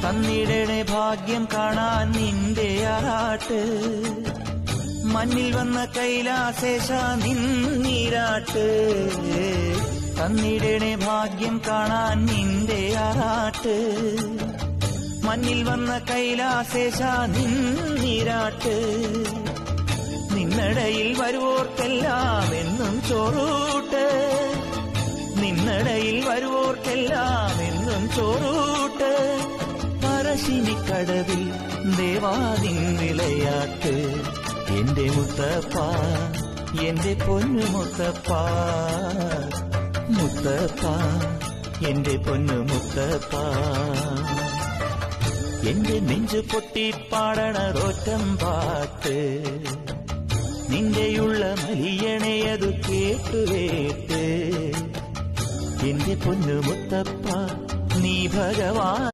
തന്നിടണേ ഭാഗ്യം കാണാൻ നിന്റെ ആറാട്ട് മണ്ണിൽ വന്ന കൈലാസേശ നിന്നീരാട്ട് തന്നിടണേ ഭാഗ്യം കാണാൻ നിന്റെ ആറാട്ട് മണ്ണിൽ വന്ന കൈലാസേശ നിന്നീരാട്ട് നിന്നടയിൽ വരുവോർക്കെല്ലാം എന്നും ചോറൂട്ട് നിന്നടയിൽ വരുവോർക്കെല്ലാം എന്നും ചോറൂട്ട് പറശ്ശിനിക്കടവിൽ ദേവാദിൻ വിളയാട്ട് എന്റെ മുത്തപ്പ എന്റെ പൊന്നു മുത്തപ്പ മുത്തപ്പ എന്റെ പൊന്നു മുത്തപ്പ എന്റെ നെഞ്ചു പൊട്ടി പാടണറോറ്റം പാട്ട് നിന്റെയുള്ള മലിയണയതു കേട്ടുവേട്ട് എന്റെ പൊന്നു മുത്തപ്പ നീ ഭഗവാൻ